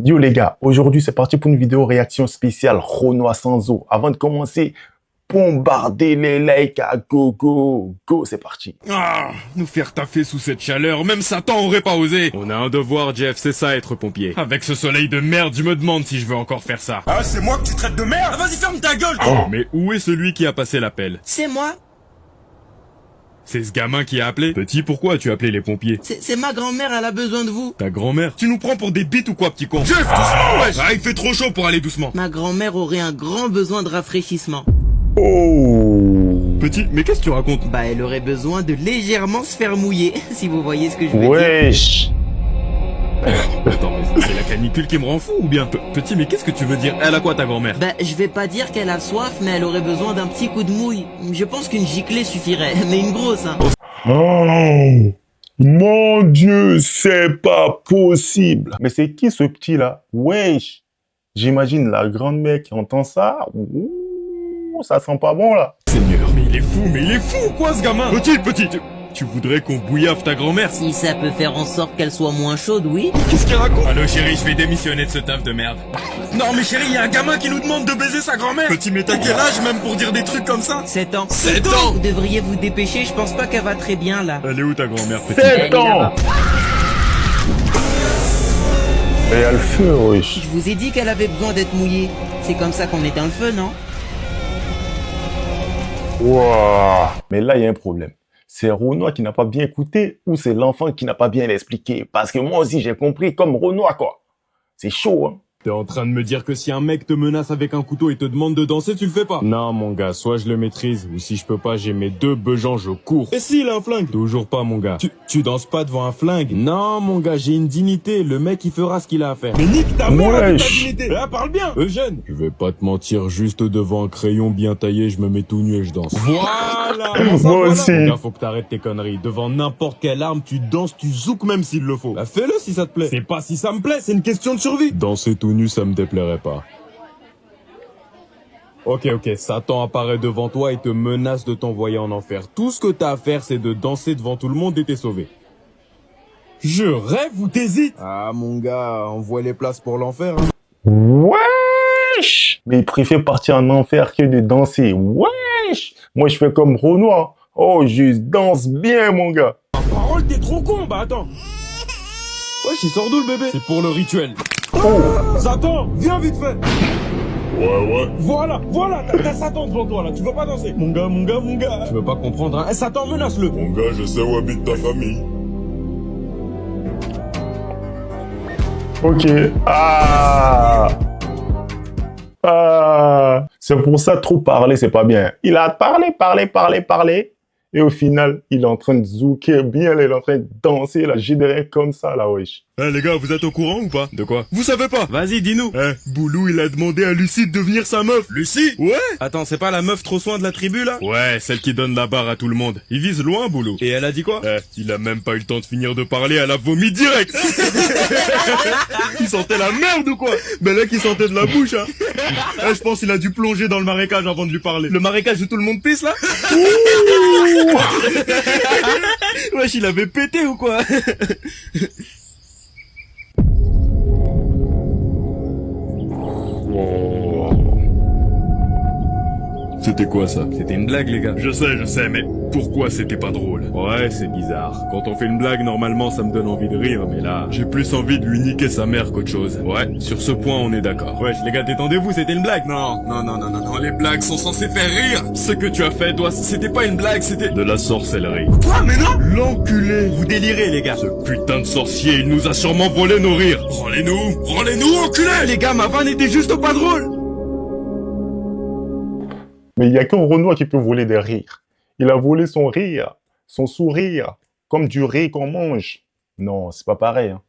Yo les gars, aujourd'hui c'est parti pour une vidéo réaction spéciale Renoir sans eau. Avant de commencer, bombardez les likes à go, c'est parti. Ah, nous faire taffer sous cette chaleur, même Satan aurait pas osé. On a un devoir, Jeff, c'est ça être pompier. Avec ce soleil de merde, je me demande si je veux encore faire ça. Ah, c'est moi que tu traites de merde. Ah, vas-y, ferme ta gueule. Mais où est celui qui a passé l'appel? C'est moi. C'est ce gamin qui a appelé? Petit, pourquoi tu as appelé les pompiers? C'est ma grand-mère, elle a besoin de vous. Ta grand-mère? Tu nous prends pour des bites ou quoi, petit con? Jeff, doucement, wesh! Ah, il fait trop chaud pour aller doucement. Ma grand-mère aurait un grand besoin de rafraîchissement. Oh. Petit, mais qu'est-ce que tu racontes? Bah, elle aurait besoin de légèrement se faire mouiller, si vous voyez ce que je veux dire. Wesh. Attends, mais c'est la canicule qui me rend fou ou bien? Petit, mais qu'est-ce que tu veux dire? Elle a quoi, ta grand-mère? Bah, je vais pas dire qu'elle a soif, mais elle aurait besoin d'un petit coup de mouille. Je pense qu'une giclée suffirait, mais une grosse, hein. Oh. Mon Dieu, c'est pas possible. Mais c'est qui ce petit là? Wesh. J'imagine la grand-mère qui entend ça. Ouh, ça sent pas bon là. Seigneur, mais il est fou quoi ce gamin? Petit, tu voudrais qu'on bouillave ta grand-mère? Si ça peut faire en sorte qu'elle soit moins chaude, oui. Qu'est-ce qu'il raconte? Allô chérie, je vais démissionner de ce taf de merde. Non mais chérie, y a un gamin qui nous demande de baiser sa grand-mère. Petit, mais t'as quel âge même pour dire des trucs comme ça? 7 ans. 7 ans? Vous devriez vous dépêcher, je pense pas qu'elle va très bien, là. Elle est où ta grand-mère, petit? 7 ans. Et elle le feu, wesh. Je vous ai dit qu'elle avait besoin d'être mouillée. C'est comme ça qu'on éteint le feu, non? Wow. Mais là, il y a un problème. C'est Renoir qui n'a pas bien écouté ou c'est l'enfant qui n'a pas bien expliqué? Parce que moi aussi, j'ai compris comme Renoir, quoi. C'est chaud, hein. T'es en train de me dire que si un mec te menace avec un couteau et te demande de danser, tu le fais pas? Non, mon gars, soit je le maîtrise, ou si je peux pas, j'ai mes 2 beugents, je cours. Et s'il a un flingue? Toujours pas, mon gars. Tu danses pas devant un flingue? Non, mon gars, j'ai une dignité, le mec, il fera ce qu'il a à faire. Mais nique ta mère avec ta dignité! Là, parle bien! Eugène! Je vais pas te mentir, juste devant un crayon bien taillé, je me mets tout nu et je danse. Voilà! Moi aussi. Mon gars, faut que t'arrêtes tes conneries. Devant n'importe quelle arme, tu danses, tu zouk même s'il le faut. Bah, fais-le si ça te plaît. C'est pas si ça me plaît, c'est une question de survie. Danser tout nu, ça me déplairait pas. Ok, Satan apparaît devant toi et te menace de t'envoyer en enfer. Tout ce que t'as à faire, c'est de danser devant tout le monde et t'es sauvé. Je rêve ou t'hésites? Ah, mon gars, on voit les places pour l'enfer, hein. Wesh. Mais il préfère partir en enfer que de danser. Wesh. Moi, je fais comme Renoir. Oh, je danse bien, mon gars. Parole, t'es trop con, bah attends. Wesh, il sort d'où le bébé? C'est pour le rituel. Oh. Satan, viens vite fait. Ouais. Voilà, t'as Satan devant toi là, tu veux pas danser? Mon gars. Tu veux pas comprendre, hein? Satan, menace-le. Mon gars, je sais où habite ta famille. Ok. C'est pour ça, trop parler, c'est pas bien. Il a parlé. Et au final, il est en train de zouker bien, là, il est en train de danser, là, générer comme ça, là, wesh. Eh les gars, vous êtes au courant ou pas? De quoi? Vous savez pas? Vas-y, dis-nous. Boulou, il a demandé à Lucie de devenir sa meuf. Lucie? Ouais. Attends, c'est pas la meuf trop soin de la tribu, là? Ouais, celle qui donne la barre à tout le monde. Il vise loin, Boulou. Et elle a dit quoi? Il a même pas eu le temps de finir de parler, elle a vomi direct. Il sentait la merde ou quoi? Ben là, qui sentait de la bouche, hein. Je pense qu'il a dû plonger dans le marécage avant de lui parler. Le marécage où tout le monde pisse, là? Wesh, il avait pété ou quoi? C'était quoi ça? C'était une blague les gars. Je sais, mais pourquoi c'était pas drôle? Ouais, c'est bizarre. Quand on fait une blague, normalement ça me donne envie de rire, mais là, j'ai plus envie de lui niquer sa mère qu'autre chose. Ouais, sur ce point on est d'accord. Wesh les gars, détendez-vous, c'était une blague. Non, les blagues sont censées faire rire. Ce que tu as fait, c'était pas une blague, c'était de la sorcellerie. Quoi, mais non? L'enculé. Vous délirez les gars. Ce putain de sorcier, il nous a sûrement volé nos rires. Rendez-nous, enculé. Les gars, ma vanne était juste pas drôle. Mais il y a qu'un Renoir qui peut voler des rires. Il a volé son rire, son sourire, comme du riz qu'on mange. Non, c'est pas pareil, hein.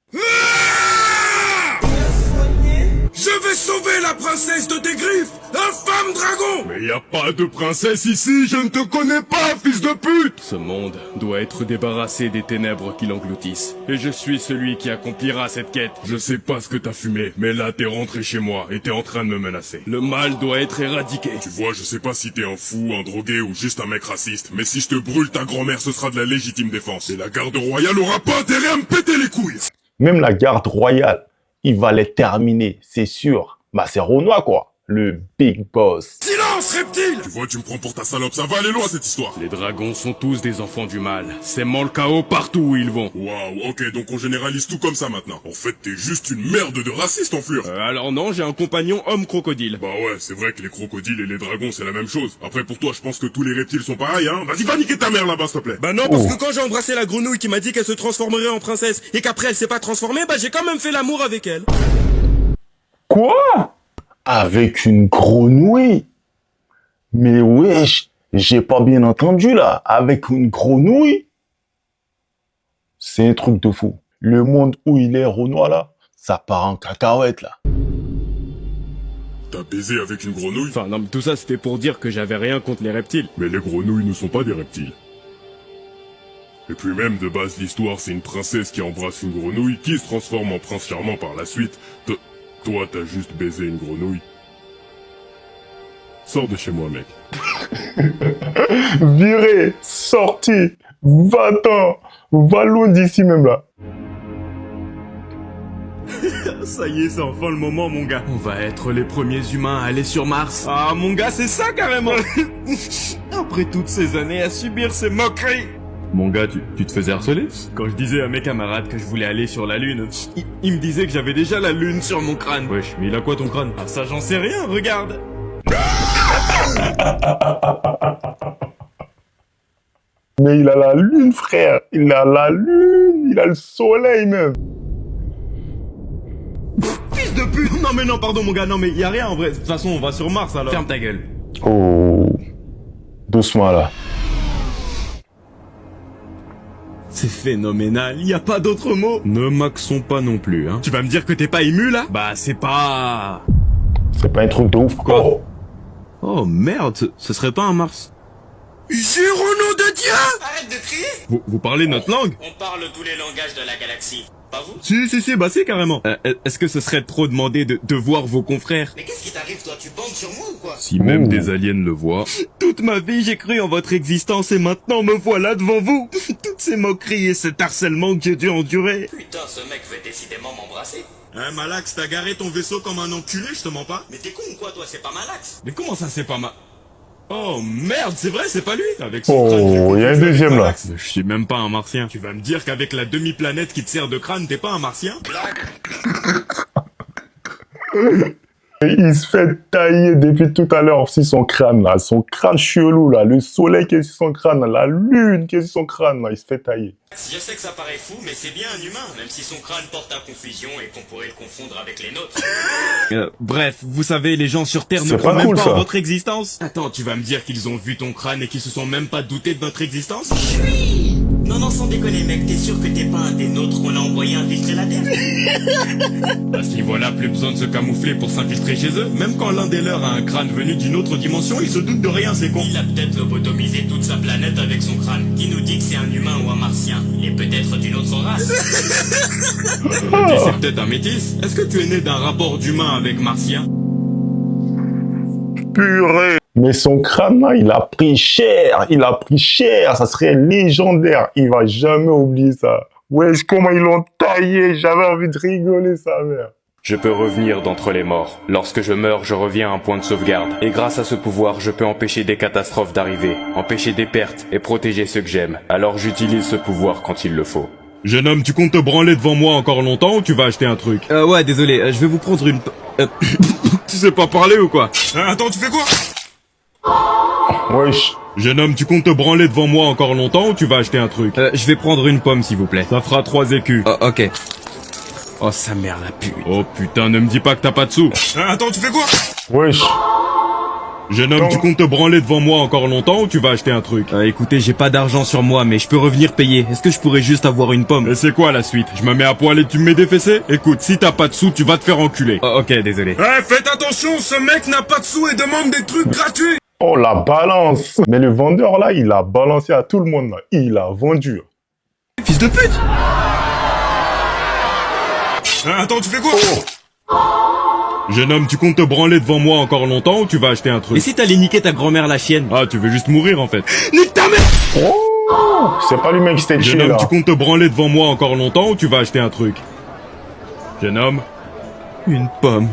Je vais sauver la princesse de tes griffes, infâme dragon! Mais y a pas de princesse ici, je ne te connais pas, fils de pute! Ce monde doit être débarrassé des ténèbres qui l'engloutissent. Et je suis celui qui accomplira cette quête. Je sais pas ce que t'as fumé, mais là t'es rentré chez moi et t'es en train de me menacer. Le mal doit être éradiqué. Tu vois, je sais pas si t'es un fou, un drogué ou juste un mec raciste, mais si je te brûle ta grand-mère, ce sera de la légitime défense. Et la garde royale aura pas intérêt à me péter les couilles! Même la garde royale, il va les terminer, c'est sûr. Bah, c'est Renoir, quoi. Le big boss. Silence, reptile! Tu vois, tu me prends pour ta salope, ça va aller loin cette histoire. Les dragons sont tous des enfants du mal. Sèment le chaos partout où ils vont. Waouh, ok, donc on généralise tout comme ça maintenant. En fait, t'es juste une merde de raciste, enflure. Alors non, j'ai un compagnon homme crocodile. Bah ouais, c'est vrai que les crocodiles et les dragons, c'est la même chose. Après, pour toi, je pense que tous les reptiles sont pareils, hein. Vas-y, va niquer ta mère là-bas, s'il te plaît. Bah non, parce que quand j'ai embrassé la grenouille qui m'a dit qu'elle se transformerait en princesse et qu'après elle s'est pas transformée, bah j'ai quand même fait l'amour avec elle. Quoi? Avec une grenouille? Mais wesh, j'ai pas bien entendu là. Avec une grenouille? C'est un truc de fou. Le monde où il est, Renoir là, ça part en cacahuète là. T'as baisé avec une grenouille? Enfin non, mais tout ça c'était pour dire que j'avais rien contre les reptiles. Mais les grenouilles ne sont pas des reptiles. Et puis même, de base, l'histoire, c'est une princesse qui embrasse une grenouille, qui se transforme en prince charmant par la suite. Toi, t'as juste baisé une grenouille. Sors de chez moi, mec. Viré, sorti, va-t'en, va loin d'ici même là. Ça y est, c'est enfin le moment, mon gars. On va être les premiers humains à aller sur Mars. Ah, mon gars, c'est ça, carrément. Après toutes ces années à subir ces moqueries. Mon gars, tu te faisais harceler? Quand je disais à mes camarades que je voulais aller sur la Lune, ils me disaient que j'avais déjà la Lune sur mon crâne. Wesh, mais il a quoi ton crâne? Ah, ça, j'en sais rien, regarde. Mais il a la lune, frère. Il a la lune, il a le soleil même. Fils de pute! Non mais non, pardon mon gars, non mais y a rien en vrai. De toute façon, on va sur Mars alors. Ferme ta gueule. Oh, doucement là. C'est phénoménal, y a pas d'autre mot. Ne maxons pas non plus, hein. Tu vas me dire que t'es pas ému là? Bah c'est pas... C'est pas un truc de ouf, quoi. Oh, oh merde, ce serait pas un Mars. Jure au nom de Dieu! Arrête de crier! Vous parlez notre langue? On parle tous les langages de la galaxie. Pas vous? Si, bah c'est carrément. Est-ce que ce serait trop demandé de voir vos confrères? Mais qu'est-ce qui t'arrive toi? Tu bandes sur moi ou quoi? Si même des aliens le voient. Toute ma vie j'ai cru en votre existence et maintenant me voilà devant vous. Toutes ces moqueries et cet harcèlement que j'ai dû endurer. Putain, ce mec veut décidément m'embrasser. Hein Malax, t'as garé ton vaisseau comme un enculé, je te mens pas? Mais t'es con ou quoi toi? C'est pas Malax. Mais comment ça c'est pas ma... Oh merde, c'est vrai, c'est pas lui. Avec son Oh, crâne, il y a un deuxième là. Malax. Je suis même pas un martien. Tu vas me dire qu'avec la demi-planète qui te sert de crâne, t'es pas un martien? Il se fait tailler depuis tout à l'heure aussi son crâne là. Son crâne chelou là. Le soleil qui est sur son crâne là. La lune qui est sur son crâne là. Il se fait tailler. Je sais que ça paraît fou, mais c'est bien un humain, même si son crâne porte à confusion et qu'on pourrait le confondre avec les nôtres. Bref, vous savez, les gens sur Terre ne C'est croient pas même cool, pas ça. en votre existence. Attends, tu vas me dire qu'ils ont vu ton crâne et qu'ils se sont même pas doutés de notre existence? Non, sans déconner, mec, t'es sûr que t'es pas un des nôtres qu'on a envoyé infiltrer la Terre? À ce niveau-là, plus besoin de se camoufler pour s'infiltrer chez eux. Même quand l'un des leurs a un crâne venu d'une autre dimension, ils se doutent de rien, c'est con. Il a peut-être lobotomisé toute sa planète avec son crâne. Qui nous dit que c'est un humain ou un martien? Il est peut-être d'une autre race. C'est peut-être un métis. Est-ce que tu es né d'un rapport d'humain avec martien? Purée. Mais son crâne là, il a pris cher. Il a pris cher. Ça serait légendaire. Il va jamais oublier ça. Wesh, comment ils l'ont taillé. J'avais envie de rigoler, sa mère. Je peux revenir d'entre les morts. Lorsque je meurs, je reviens à un point de sauvegarde. Et grâce à ce pouvoir, je peux empêcher des catastrophes d'arriver, empêcher des pertes et protéger ceux que j'aime. Alors j'utilise ce pouvoir quand il le faut. Jeune homme, tu comptes te branler devant moi encore longtemps ou tu vas acheter un truc? Ouais, désolé, je vais vous prendre une... Tu sais pas parler ou quoi? Attends, tu fais quoi? Wesh. Jeune homme, tu comptes te branler devant moi encore longtemps ou tu vas acheter un truc? Je vais prendre une pomme s'il vous plaît. Ça fera 3 écus. Ok. Oh sa mère la pute. Oh putain, ne me dis pas que t'as pas de sous. Attends, tu fais quoi? Wesh. Jeune homme, tu comptes te branler devant moi encore longtemps ou tu vas acheter un truc? Écoutez, j'ai pas d'argent sur moi, mais je peux revenir payer. Est-ce que je pourrais juste avoir une pomme? Et c'est quoi la suite? Je me mets à poil et tu me mets des fessées? Écoute, si t'as pas de sous, tu vas te faire enculer. Oh, ok, désolé. Faites attention, ce mec n'a pas de sous et demande des trucs gratuits. Oh, la balance. Mais le vendeur là, il a balancé à tout le monde là. Il a vendu. Fils de pute! Attends, tu fais quoi? Jeune homme, tu comptes te branler devant moi encore longtemps ou tu vas acheter un truc? Et si t'allais niquer ta grand-mère la chienne? Ah, tu veux juste mourir en fait. Nique ta mère! Oh, c'est pas lui mec qui s'était Jeune tué homme, là. tu comptes te branler devant moi encore longtemps ou tu vas acheter un truc? Jeune homme? Une pomme.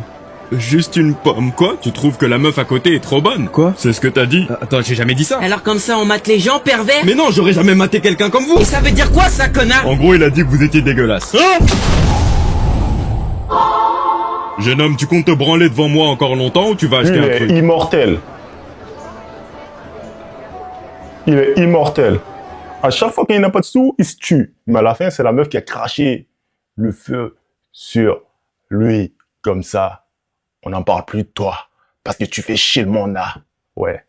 Juste une pomme. Quoi? Tu trouves que la meuf à côté est trop bonne? Quoi? C'est ce que t'as dit? Attends, j'ai jamais dit ça. Alors comme ça on mate les gens, pervers? Mais non, j'aurais jamais maté quelqu'un comme vous. Et ça veut dire quoi ça, connard? En gros, il a dit que vous étiez dégueulasse. Hein? Jeune homme, tu comptes te branler devant moi encore longtemps ou tu vas acheter Il un est truc? immortel. Il est immortel. À chaque fois qu'il n'a pas de sous, il se tue. Mais à la fin, c'est la meuf qui a craché le feu sur lui. Comme ça, on n'en parle plus de toi. Parce que tu fais chier le monde là. Ouais.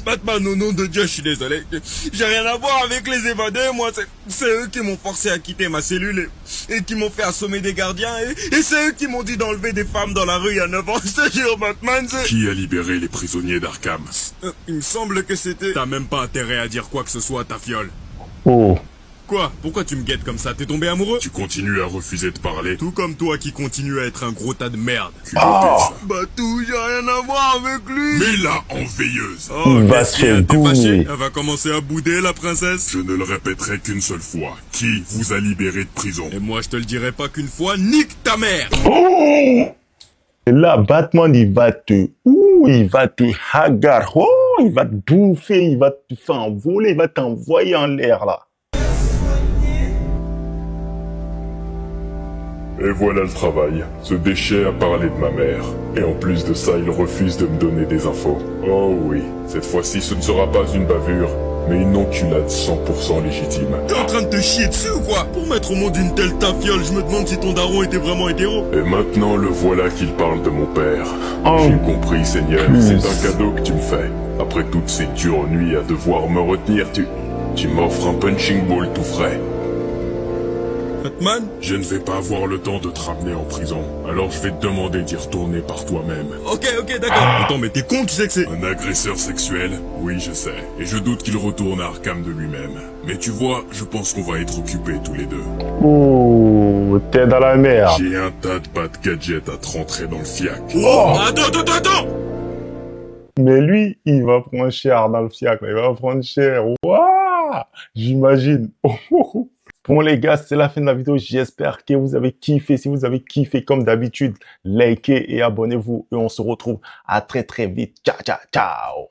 Batman, au nom de Dieu, je suis désolé. J'ai rien à voir avec les évadés, moi. C'est eux qui m'ont forcé à quitter ma cellule et qui m'ont fait assommer des gardiens. Et c'est eux qui m'ont dit d'enlever des femmes dans la rue il y a 9 ans. Je te jure, Batman, c'est... Qui a libéré les prisonniers d'Arkham? Il me semble que c'était... T'as même pas intérêt à dire quoi que ce soit, ta fiole. Oh. Quoi? Pourquoi tu me guettes comme ça? T'es tombé amoureux? Tu continues à refuser de parler. Tout comme toi qui continue à être un gros tas de merde. Ah. Batou, j'ai rien à voir avec lui. Mets-la en veilleuse. Oh, Il va qu'est-ce se qu'il y a? faire T'es fâché? goumer. Elle va commencer à bouder, la princesse. Je ne le répéterai qu'une seule fois. Qui vous a libéré de prison? Et moi, je te le dirai pas qu'une fois, nique ta mère! Oh. Et là, Batman, il va te... Ouh, il va te hagar. Oh, il va te bouffer, il va te faire envoler, il va t'envoyer en l'air là. Et voilà le travail. Ce déchet a parlé de ma mère. Et en plus de ça, il refuse de me donner des infos. Oh oui, cette fois-ci, ce ne sera pas une bavure, mais une enculade 100% légitime. T'es en train de te chier dessus ou quoi? Pour mettre au monde une telle tafiole, je me demande si ton daron était vraiment hétéro. Et maintenant, le voilà qu'il parle de mon père. Oh. J'ai compris, Seigneur, Plus. c'est un cadeau que tu me fais. Après toutes ces dures nuits à devoir me retenir, tu m'offres un punching ball tout frais. Batman? Je ne vais pas avoir le temps de te ramener en prison, alors je vais te demander d'y retourner par toi-même. Ok, d'accord. Attends, mais t'es con, tu sais que c'est... Un agresseur sexuel? Oui, je sais. Et je doute qu'il retourne à Arkham de lui-même. Mais tu vois, je pense qu'on va être occupés tous les deux. Ouh, t'es dans la merde. J'ai un tas de bad gadgets à te rentrer dans le fiac. Oh, attends! Mais lui, il va prendre cher dans le fiacre. Il va prendre cher. Waouh, j'imagine. Bon les gars, c'est la fin de la vidéo. J'espère que vous avez kiffé. Si vous avez kiffé, comme d'habitude, likez et abonnez-vous. Et on se retrouve à très vite. Ciao.